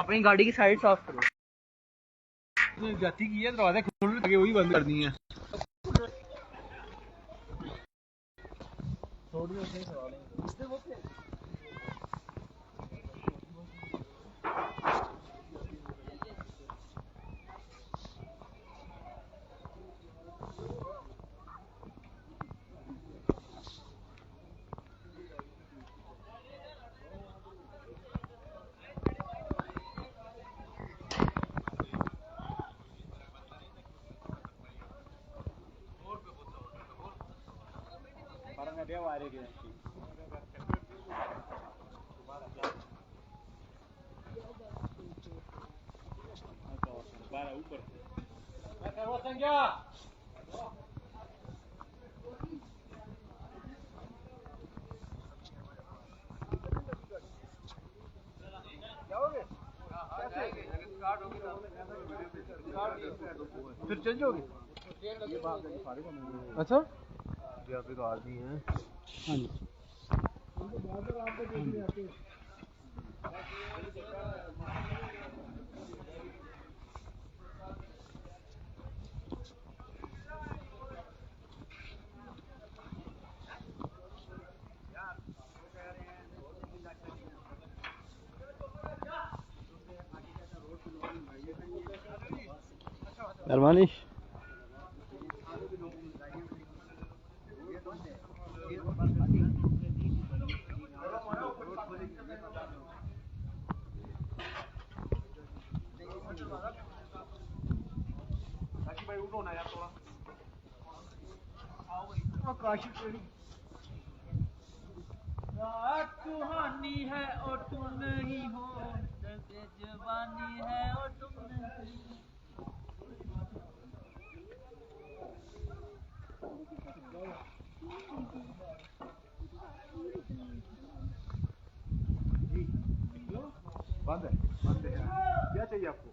अपनी गाड़ी की साइड साफ करो। जाती की है दरवाजे खोल लगे वही बंद करनी है। फिर चेंज होगी। अच्छा यहाँ पे तो आदमी है। हाँ जी मेहरबानी। रात सुहानी है और तुम नहीं हो, दर्द जवानी है और तुम नहीं हो। बंद है क्या चाहिए आपको?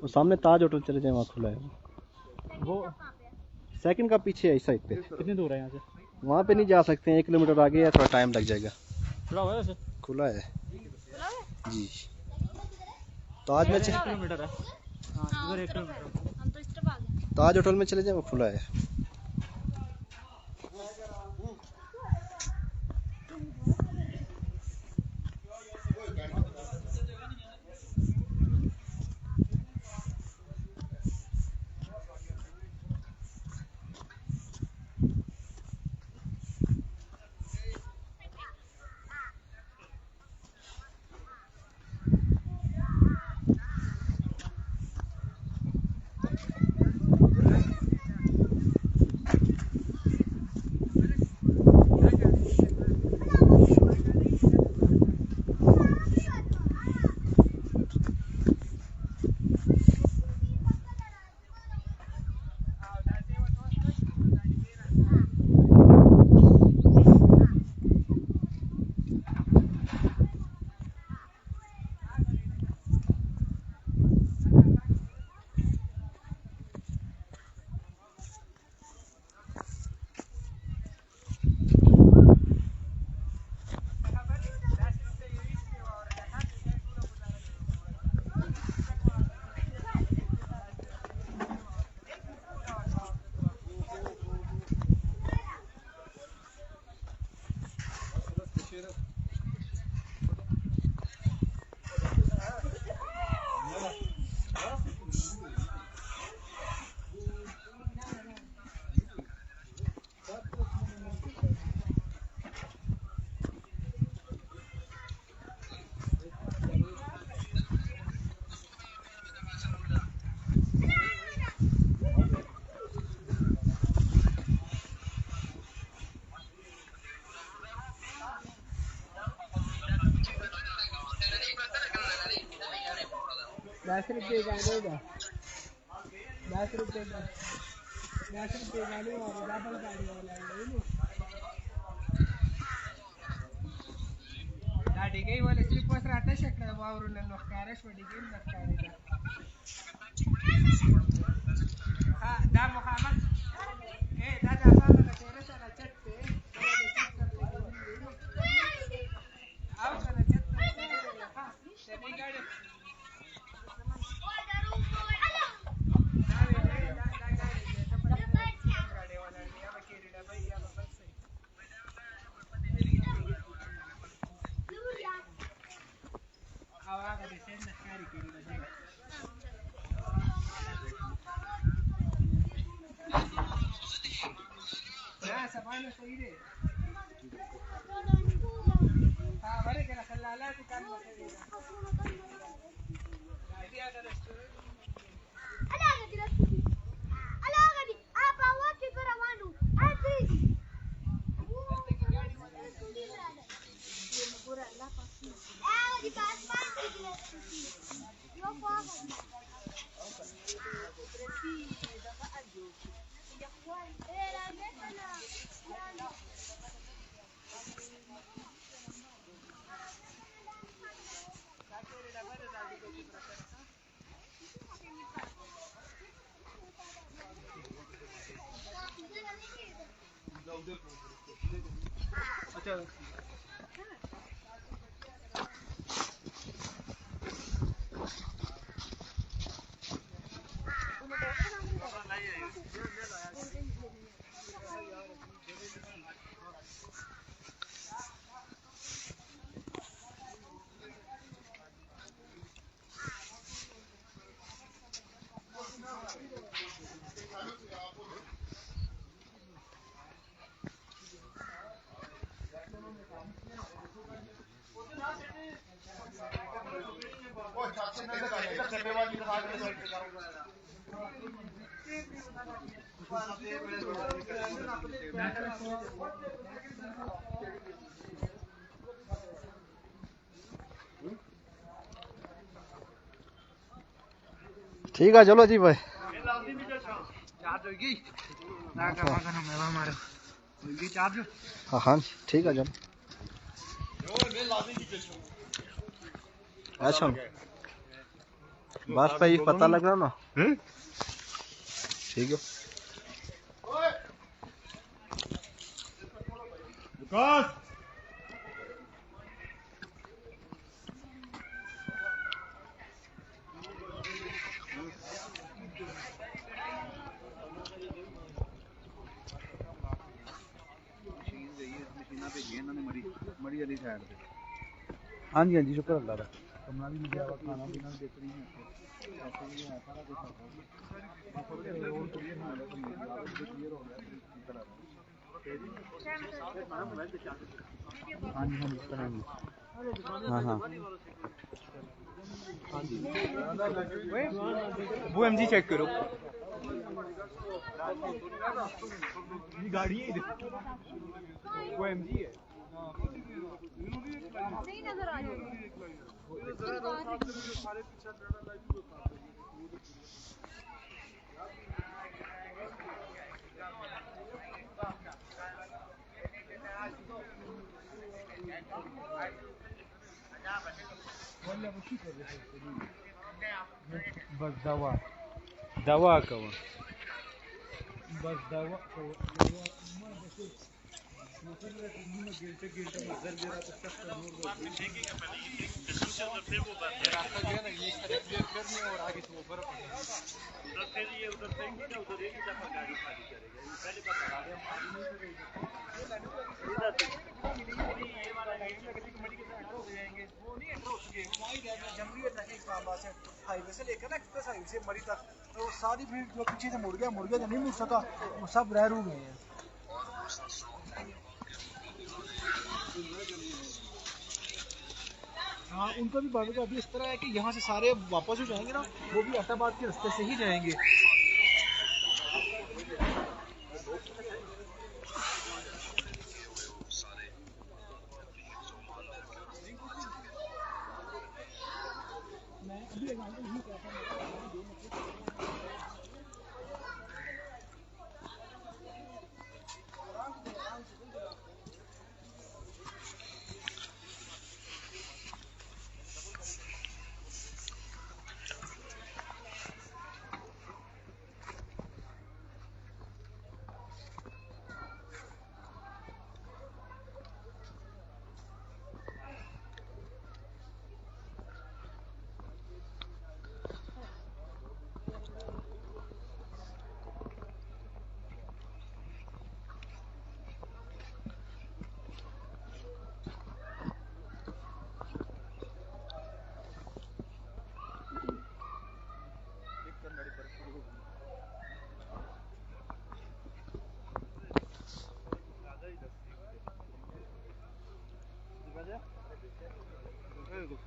वो सामने ताज होटल चले जाए, वहाँ खुला है वो सेकंड का पीछे है इस साइड पे। कितनी दूर है यहाँ से? वहाँ पे नहीं जा सकते हैं, 1 किलोमीटर आगे है, थोड़ा टाइम लग जाएगा। खुला हुआ है वैसे? खुला है जी। ताज में 1 किलोमीटर है। हाँ, इधर 1 किलोमीटर। हम तो इस तरफ आ गए। ताज होटल में चले जाए, वो खुला है। ₹10 गाड़ी गई वाले सिर्फ पस राहता शकला वावरून नोकारेश वडी गेम नोकारे हा दा मोहम्मद दा जाता ना तेरे सारा चट पे आओ ना चट पे हा तेरी गाड़ी ठीक है चलो जी भाई। हाँ हाँ ठीक है चलो। अच्छा बस भाई पता लग रहा ना। ठीक है विकास मरी वाली साइड पे। हाँ जी हाँ जी शुक्र अल्लाह का। कमरा भी मिल जाएगा, खाना पीना भी बेहतरीन है, ऐसे ही है सारा कुछ है। रोड क्लियर हो गया, क्लियर हो गया हाँ जी हाँ जी कराएंगे। हाँ हाँ हाँ जी वो एमजी चेक करो। ये गाड़ी है वो एमजी है। नहीं नजर आ रही बस दवा दवा कवा बस दवा और आगे से वो बर्फ ये उधर फेंकी ना उधर एक ही दफा गाड़ी खाली करेगा। पहले बता रहा है ये वाला मड़ी के साथ हो जाएंगे। वो नहीं एंटर हो सके वाइड है जमहूरियत है इस्लामाबाद से हाईवे से लेकर ना एक्सप्रेस हाईवे से मड़ी तक तो सारी भीड़ जो पीछे से मुड़ गया जो नहीं मुड़ सका वो सब रह रू गए हैं। हाँ उनका भी बात अभी इस तरह है कि यहाँ से सारे वापस हो जाएंगे ना, वो भी अहमदाबाद के रास्ते से ही जाएंगे।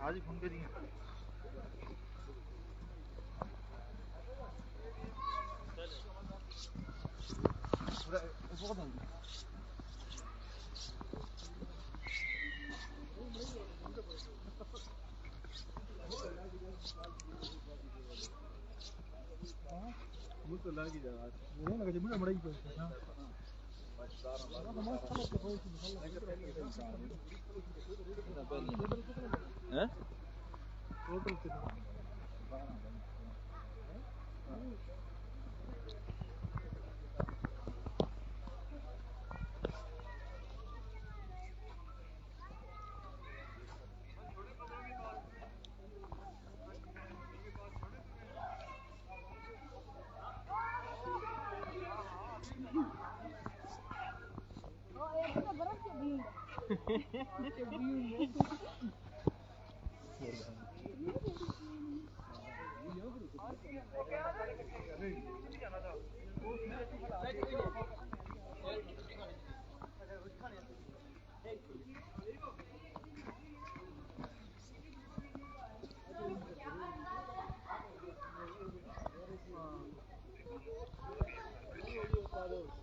आज ही फोन करिए मुझे लगी जगह वो ना कि मुझे बड़ा ही पसंद है हैं टोटल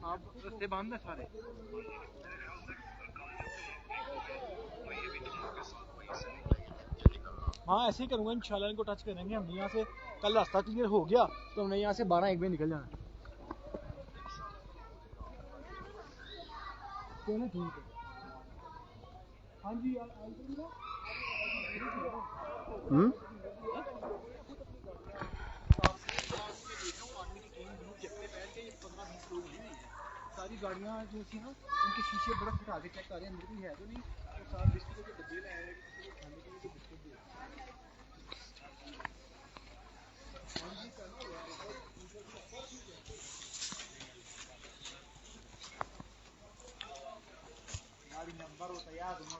आप रस्ते बंद है सारे हाँ ऐसे ही करूँगा इंशाल्लाह इनको टच करेंगे हम यहाँ से कल रास्ता क्लियर हो गया तो हमने यहाँ से 12-1 बजे निकल जाना चलो ठीक है हाँ जी सारी गाड़ियाँ जो थी ना उनके शीशे बर्फ उठा के चेक कर रहे हैं अंदर भी है तो नहीं तो साथ बिस्कुट के डब्बे लाए हैं खाने के लिए तो बिस्कुट भी गाड़ी नंबर होता है याद होना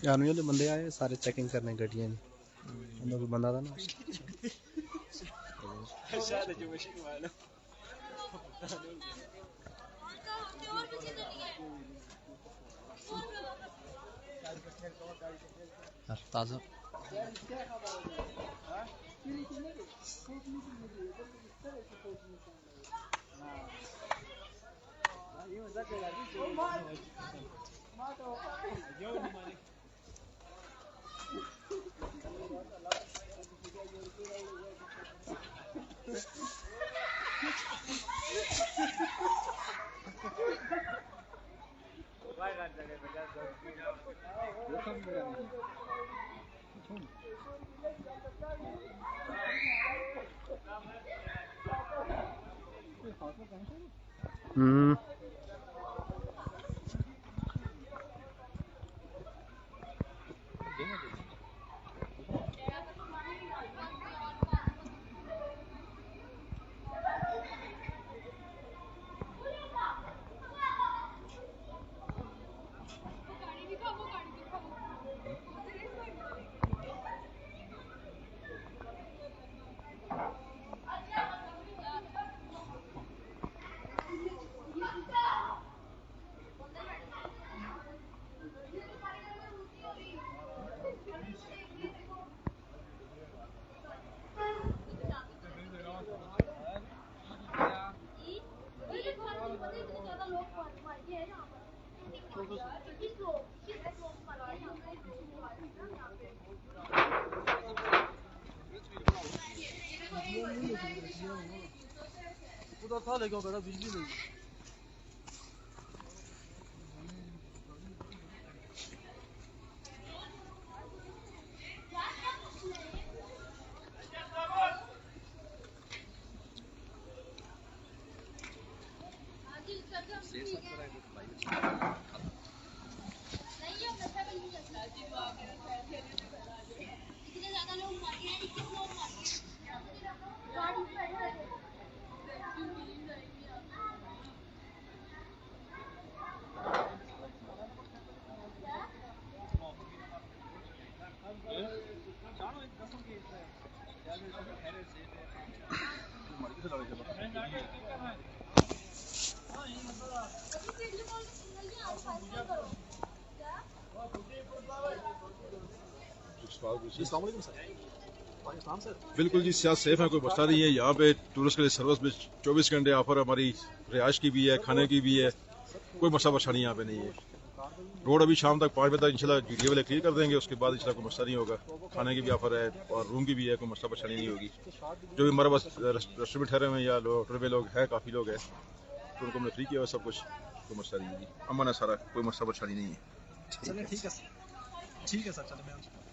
यार ये बंदे आए सारे चेकिंग करने गड्डियां अंदर कोई बंदा था ना शायद जो मशीन वाला ताज़ा उधर था लेकिन बेटा बिजली नहीं इतने ज्यादा लोग मर गए 21 लोग मर गए गाड़ी पे बैठे बिल्कुल जी, सियासत सेफ है, कोई मसला नहीं है। यहाँ पे टूरिस्ट के लिए सर्विस में 24 घंटे ऑफर हमारी रिहाइश की भी है, खाने की भी है, कोई मसला परेशानी यहाँ पे नहीं है। रोड अभी शाम तक 5 बजे तक इंशाल्लाह जीडीए वाले क्लियर कर देंगे, उसके बाद इंशाल्लाह कोई मसला नहीं होगा। खाने की भी ऑफर है और रूम की भी है, कोई मसला परेशानी नहीं होगी। जो भी हमारे पास रेस्टोरेंट ठहरे हुए हैं या होटल में लोग हैं, काफ़ी लोग हैं, तो उनको हमने फ्री किया हुआ सब कुछ, कोई मसला नहीं है। अमन है सारा, कोई मसला परेशानी नहीं है। चलिए ठीक है सर, चलिए मैं